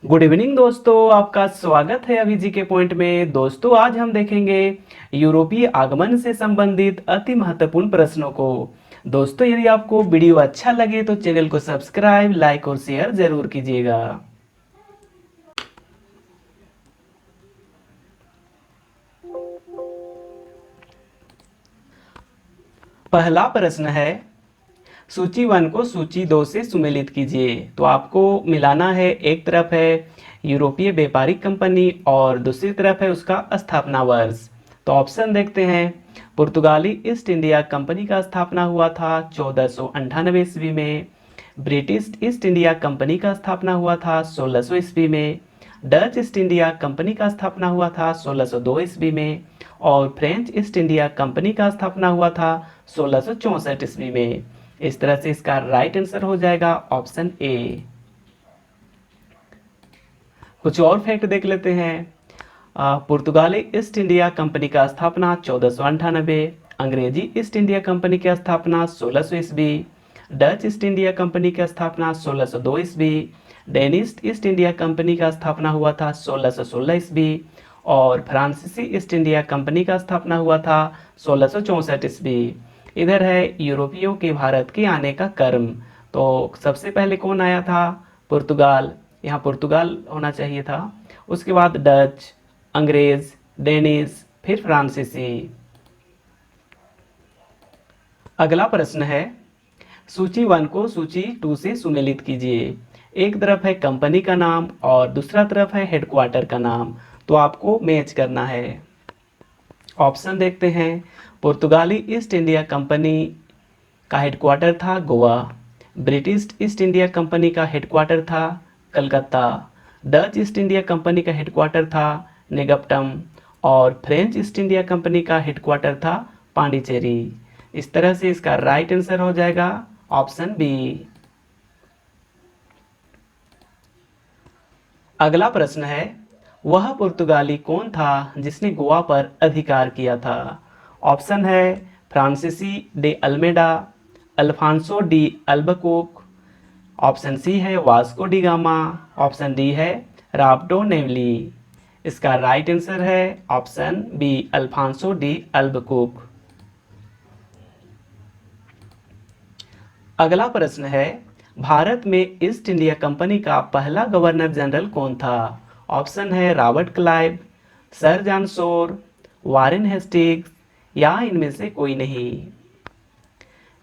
Good evening दोस्तों, आपका स्वागत है अभी जी के पॉइंट में। दोस्तों आज हम देखेंगे यूरोपीय आगमन से संबंधित अति महत्वपूर्ण प्रश्नों को। दोस्तों यदि आपको वीडियो अच्छा लगे तो चैनल को सब्सक्राइब, लाइक और शेयर जरूर कीजिएगा। पहला प्रश्न है, सूची 1 को सूची 2 से सुमेलित कीजिए। तो आपको मिलाना है, एक तरफ है यूरोपीय व्यापारिक कंपनी और दूसरी तरफ है उसका स्थापना वर्ष। तो ऑप्शन देखते हैं। पुर्तगाली ईस्ट इंडिया कंपनी का स्थापना हुआ था 1498 ईस्वी में। ब्रिटिश ईस्ट इंडिया कंपनी का स्थापना हुआ था 1600 ईस्वी में। डच ईस्ट इंडिया कंपनी का स्थापना हुआ था 1602 ईस्वी में। और फ्रेंच ईस्ट इंडिया कंपनी का स्थापना हुआ था 1664 ईस्वी में। इस तरह से इसका राइट आंसर हो जाएगा ऑप्शन ए। कुछ और फैक्ट देख लेते हैं। पुर्तगाली ईस्ट इंडिया कंपनी का स्थापना 1498, अंग्रेजी ईस्ट इंडिया कंपनी की स्थापना 1600 ईस्वी, डच ईस्ट इंडिया कंपनी की स्थापना 1602 ईस्वी, डेनिश ईस्ट इंडिया कंपनी का स्थापना हुआ था 1616 ईस्वी और फ्रांसीसी ईस्ट इंडिया कंपनी का स्थापना हुआ था 1664 ईस्वी। इधर है यूरोपियों के भारत के आने का क्रम। तो सबसे पहले कौन आया था? पुर्तगाल, यहाँ पुर्तगाल होना चाहिए था। उसके बाद डच, अंग्रेज, डेनिश, फिर फ्रांसीसी। अगला प्रश्न है, सूची 1 को सूची 2 से सुमेलित कीजिए। एक तरफ है कंपनी का नाम और दूसरा तरफ है हेडक्वार्टर का नाम, तो आपको मैच करना है। ऑप्शन देखते हैं। पुर्तगाली ईस्ट इंडिया कंपनी का हेडक्वार्टर था Goa. British east India company का हेडक्वार्टर था Calcutta. Dutch east India company का हेडक्वार्टर था नेगप्टम और फ्रेंच ईस्ट इंडिया कंपनी का हेडक्वार्टर था पांडिचेरी। इस तरह से इसका राइट आंसर हो जाएगा ऑप्शन बी। अगला प्रश्न है, वह पुर्तगाली कौन था जिसने गोवा पर अधिकार किया था? ऑप्शन है Francisco de Almeida, Alfonso de Albuquerque, option C है Vasco da Gama, option D है राब्डो नेवली। इसका राइट आंसर है option B, Alfonso de Albuquerque. अगला प्रश्न है, भारत में ईस्ट इंडिया कंपनी का पहला गवर्नर जनरल कौन था? ऑप्शन है Robert Clive, sir John Shore, Warren Hastings या इनमें से कोई नहीं।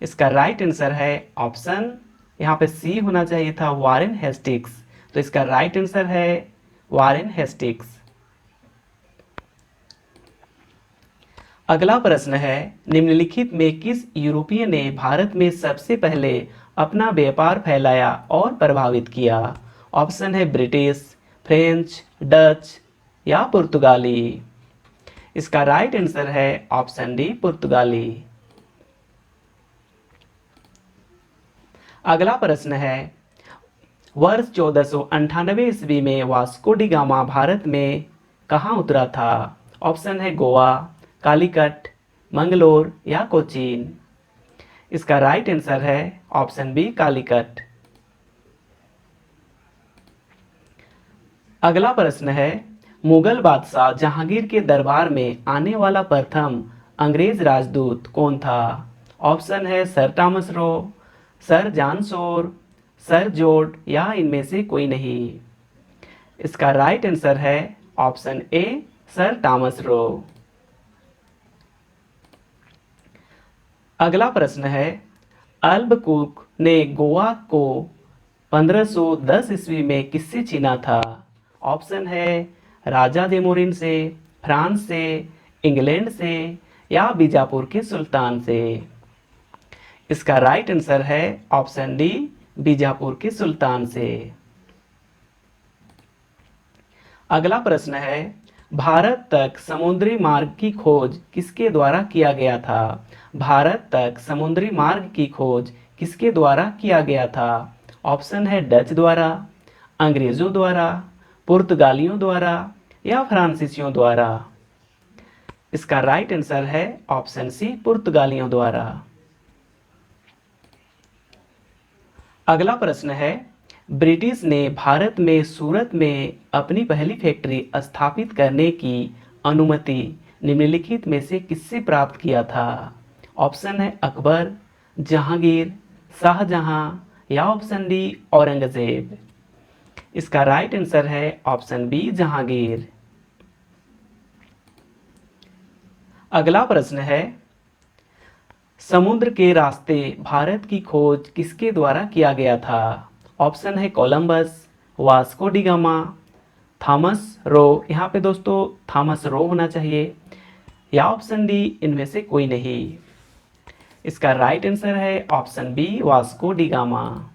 इसका राइट आंसर है ऑप्शन, यहाँ पे सी होना चाहिए था, वारेन हेस्टिंग्स। तो इसका राइट आंसर है वारेन हेस्टिंग्स। अगला प्रश्न है, निम्नलिखित में किस यूरोपीय ने भारत में सबसे पहले अपना व्यापार फैलाया और प्रभावित किया? ऑप्शन है ब्रिटिश, फ्रेंच, डच या पुर्तगाली। इसका राइट आंसर है ऑप्शन डी, पुर्तगाली। अगला प्रश्न है, वर्ष 1498 ईस्वी में वास्को डी गामा भारत में कहाँ उतरा था? ऑप्शन है गोवा, कालीकट, मंगलोर या कोचीन। इसका राइट आंसर है ऑप्शन बी, कालीकट। अगला प्रश्न है, मुगल बादशाह जहांगीर के दरबार में आने वाला प्रथम अंग्रेज राजदूत कौन था? ऑप्शन है sir Thomas Roe, sir John Shore, sir George या इनमें से कोई नहीं। इसका राइट आंसर है option A, sir Thomas Roe. अगला प्रश्न है, अल्बकुक ने गोवा को 1510 ईस्वी में किससे छीना था? ऑप्शन है राजा देमोरिन से, फ्रांस से, इंग्लैंड से या बीजापुर के सुल्तान से। इसका राइट आंसर है ऑप्शन डी, बीजापुर के सुल्तान से। अगला प्रश्न है, भारत तक समुद्री मार्ग की खोज किसके द्वारा किया गया था? भारत तक समुद्री मार्ग की खोज किसके द्वारा किया गया था? ऑप्शन है डच द्वारा, अंग्रेजों द्वारा, पुर्तगालियों द्वारा या फ्रांसीसियों द्वारा। इसका राइट आंसर है ऑप्शन सी, पुर्तगालियों द्वारा। अगला प्रश्न है, ब्रिटिश ने भारत में सूरत में अपनी पहली फैक्ट्री स्थापित करने की अनुमति निम्नलिखित में से किससे प्राप्त किया था? ऑप्शन है अकबर, जहांगीर, शाहजहां या ऑप्शन डी औरंगजेब। इसका राइट आंसर है ऑप्शन बी जहांगीर। अगला प्रश्न है, समुद्र के रास्ते भारत की खोज किसके द्वारा किया गया था? ऑप्शन है Columbus, Vasco da gamma, Thomas Roe, यहाँ पे दोस्तों थॉमस रो होना चाहिए, या ऑप्शन डी इनमें से कोई नहीं। इसका राइट आंसर है option B Vasco da Gama.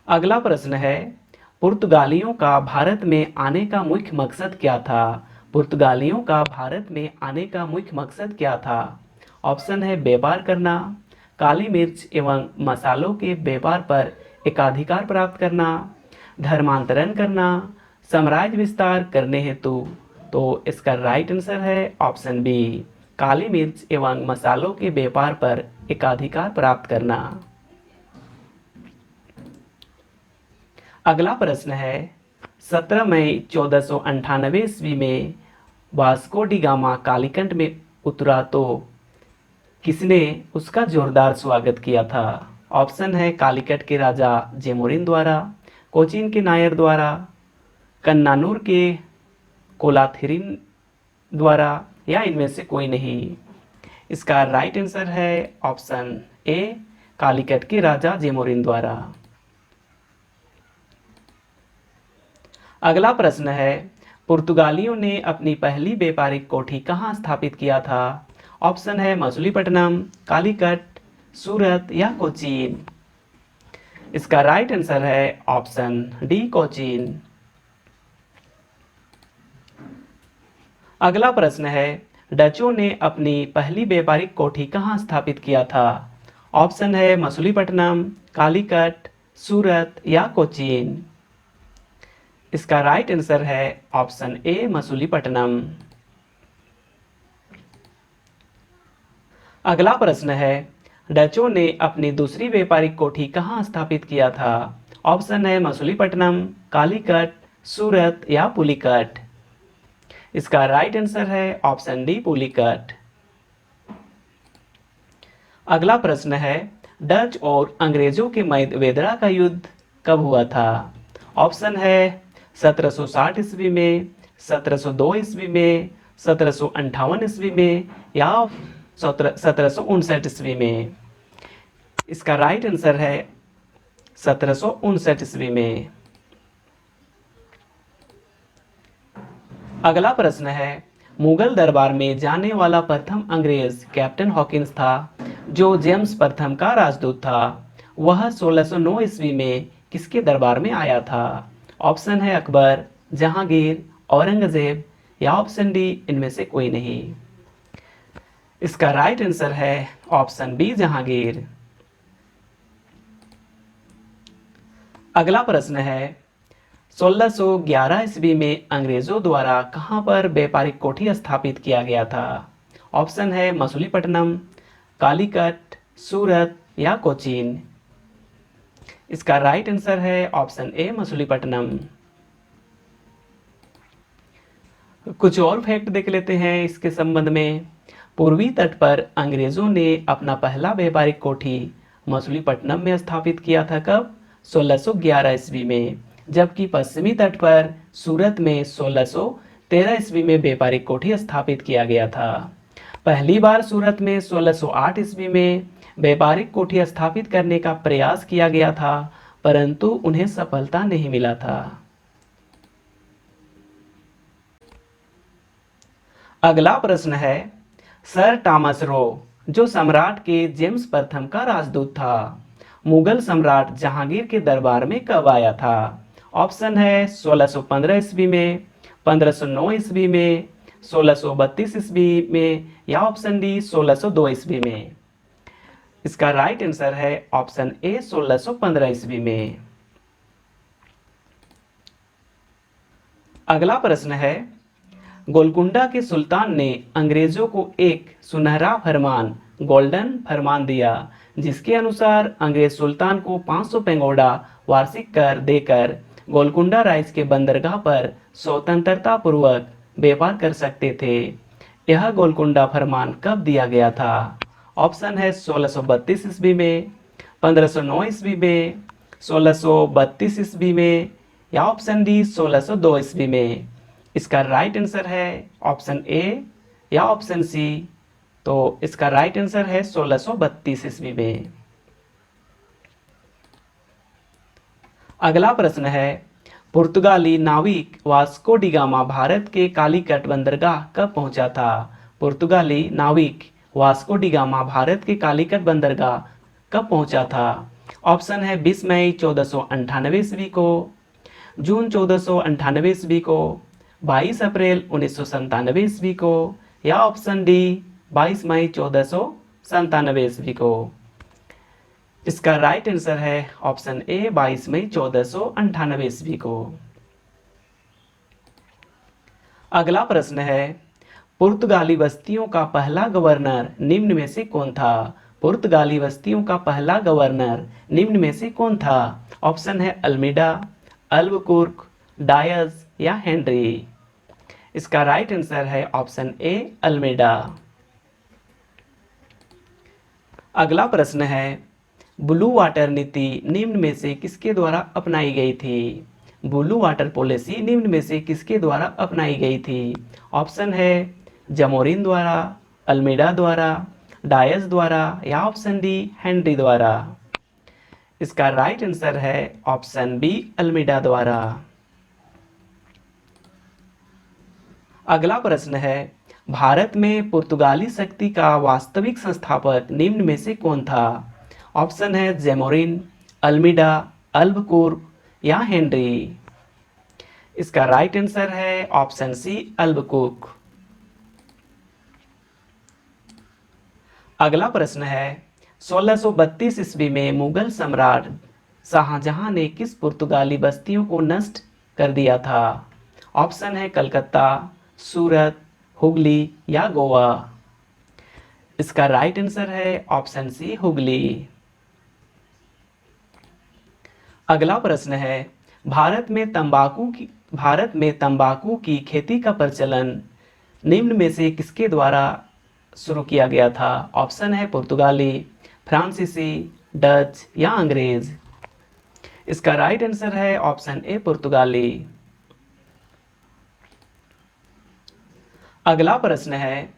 अगला प्रश्न है, पुर्तगालियों का भारत में आने का मुख्य मकसद क्या था? पुर्तगालियों का भारत में आने का मुख्य मकसद क्या था? ऑप्शन है व्यापार करना, काली मिर्च एवं मसालों के व्यापार पर एकाधिकार प्राप्त करना, धर्मांतरण करना, साम्राज्य विस्तार करने हेतु। तो इसका राइट आंसर है ऑप्शन बी, काली मिर्च एवं मसालों के व्यापार पर एकाधिकार प्राप्त करना। अगला प्रश्न है, 17 मई 1498 ईस्वी में वास्को डी गामा कालीकंठ में उतरा तो किसने उसका जोरदार स्वागत किया था? ऑप्शन है कालीकट के राजा जेमोरिन द्वारा, कोचीन के नायर द्वारा, कन्नानूर के कोलाथिरिन द्वारा, या इनमें से कोई नहीं। इसका राइट आंसर है ऑप्शन ए, कालीकट के राजा जेमोरिन द्वारा। अगला प्रश्न है, पुर्तगालियों ने अपनी पहली व्यापारिक कोठी कहाँ स्थापित किया था? ऑप्शन है मछलीपट्टनम, कालीकट, सूरत या कोचीन। इसका राइट आंसर है ऑप्शन डी कोचीन। अगला प्रश्न है, डचों ने अपनी पहली व्यापारिक कोठी कहाँ स्थापित किया था? ऑप्शन है मछलीपट्टनम, कालीकट, सूरत या कोचीन। इसका राइट आंसर है ऑप्शन ए मछलीपट्टनम। अगला प्रश्न है, डचों ने अपनी दूसरी व्यापारिक कोठी कहाँ स्थापित किया था? ऑप्शन है मछलीपट्टनम, कालीकट, सूरत या पुलिकट। इसका राइट आंसर है ऑप्शन डी पुलिकट। अगला प्रश्न है, डच और अंग्रेजों के मध्य वेदरा का युद्ध कब हुआ था? ऑप्शन है 1760 ईस्वी में, 1702 ईस्वी में, 1758 ईस्वी में या 1759 ईस्वी में। इसका राइट आंसर है 1759 ईस्वी में। अगला प्रश्न है, मुगल दरबार में जाने वाला प्रथम अंग्रेज कैप्टन हॉकिंस था जो जेम्स प्रथम का राजदूत था। वह 1609 ईस्वी में किसके दरबार में आया था? ऑप्शन है अकबर, जहांगीर, औरंगजेब या ऑप्शन डी इनमें से कोई नहीं। इसका राइट आंसर है ऑप्शन बी जहांगीर। अगला प्रश्न है, 1611 ईस्वी में अंग्रेजों द्वारा कहां पर व्यापारिक कोठी स्थापित किया गया था? ऑप्शन है मछलीपट्टनम, कालीकट, सूरत या कोचीन। इसका राइट आंसर है ऑप्शन ए मछलीपट्टनम। कुछ और फैक्ट देख लेते हैं इसके संबंध में। पूर्वी तट पर अंग्रेजों ने अपना पहला व्यापारिक कोठी मछलीपट्टनम में स्थापित किया था। कब? 1611 ईस्वी में। जबकि पश्चिमी तट पर सूरत में 1613 ईस्वी में व्यापारिक कोठी स्थापित किया गया था। पहली बार सूरत में 1608 ईस्वी में व्यापारिक कोठी स्थापित करने का प्रयास किया गया था, परंतु उन्हें सफलता नहीं मिला था। अगला प्रश्न है, सर टॉमस रो जो सम्राट के जेम्स प्रथम का राजदूत था, मुगल सम्राट जहांगीर के दरबार में कब आया था? ऑप्शन है 1615 ईस्वी में, 1509 ईस्वी में, 1632 ईस्वी में या ऑप्शन डी 1602 ईस्वी में। इसका राइट आंसर है ऑप्शन ए 1615 ईस्वी में। अगला प्रश्न है, गोलकुंडा के सुल्तान ने अंग्रेजों को एक सुनहरा फरमान, गोल्डन फरमान दिया जिसके अनुसार अंग्रेज सुल्तान को 500 पेगोडा वार्षिक कर देकर गोलकुंडा राइस के बंदरगाह पर स्वतंत्रता पूर्वक व्यापार कर सकते थे। यह गोलकुंडा फरमान कब दिया गया था? ऑप्शन है 1632 ईस्वी में, 1509 ईस्वी में, 1632 ईस्वी में या ऑप्शन डी 1602 ईस्वी में। इसका राइट आंसर है ऑप्शन ए या ऑप्शन सी। तो इसका राइट आंसर है 1632 ईस्वी में। अगला प्रश्न है, पुर्तगाली नाविक वास्को डी गामा भारत के कालीकट बंदरगाह कब पहुंचा था? पुर्तगाली नाविक वास्को डी गामा भारत के कालीकट बंदरगाह कब पहुंचा था? ऑप्शन है 20 मई 1498 ईस्वी को, जून 1498 ईस्वी को, 22 अप्रैल 1997 ईस्वी को या ऑप्शन डी 22 मई 1497 ईस्वी को। इसका राइट आंसर है ऑप्शन ए 22 मई 1498 ईस्वी को। अगला प्रश्न है, पुर्तगाली बस्तियों का पहला गवर्नर निम्न में से कौन था? पुर्तगाली बस्तियों का पहला गवर्नर निम्न में से कौन था? ऑप्शन है अल्मीडा, अल्बुकुर्क, डायस या हेनरी। इसका राइट आंसर है ऑप्शन ए अल्मीडा। अगला प्रश्न है, ब्लू वाटर नीति निम्न में से किसके द्वारा अपनाई गई थी? ब्लू वाटर पॉलिसी निम्न में से किसके द्वारा अपनाई गई थी? ऑप्शन है जमोरिन द्वारा, अल्मीडा द्वारा, डायस द्वारा या ऑप्शन डी हेनरी द्वारा। इसका राइट आंसर है ऑप्शन बी अल्मीडा द्वारा। अगला प्रश्न है, भारत में पुर्तगाली शक्ति का वास्तविक संस्थापक निम्न में से कौन था? ऑप्शन है जेमोरिन, अल्मीडा, अल्बकुर्क या हेनरी। इसका राइट आंसर है ऑप्शन सी अल्बकुर्क। अगला प्रश्न है, 1632 ईस्वी में मुगल सम्राट शाहजहां ने किस पुर्तगाली बस्तियों को नष्ट कर दिया था? ऑप्शन है कलकत्ता, सूरत, हुगली या गोवा। इसका राइट आंसर है ऑप्शन सी हुगली। अगला प्रश्न है, भारत में तंबाकू की खेती का प्रचलन निम्न में से किसके द्वारा शुरू किया गया था? ऑप्शन है पुर्तगाली, फ्रांसीसी, डच या अंग्रेज। इसका राइट आंसर है ऑप्शन ए पुर्तगाली। अगला प्रश्न है,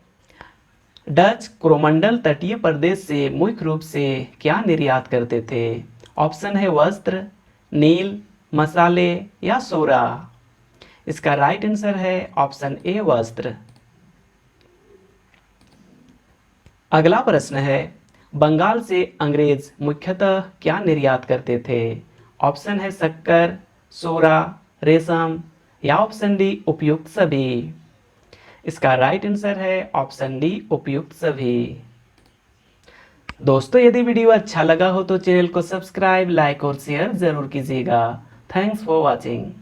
डच कोरोमंडल तटीय प्रदेश से मुख्य रूप से क्या निर्यात करते थे? ऑप्शन है वस्त्र, नील, मसाले या सोरा। इसका राइट आंसर है ऑप्शन ए वस्त्र। अगला प्रश्न है, बंगाल से अंग्रेज मुख्यतः क्या निर्यात करते थे? ऑप्शन है शक्कर, सोरा, रेशम या ऑप्शन डी उपयुक्त सभी। इसका राइट आंसर है ऑप्शन डी उपयुक्त सभी। दोस्तों, यदि वीडियो अच्छा लगा हो तो चैनल को सब्सक्राइब, लाइक और शेयर जरूर कीजिएगा। Thanks for watching.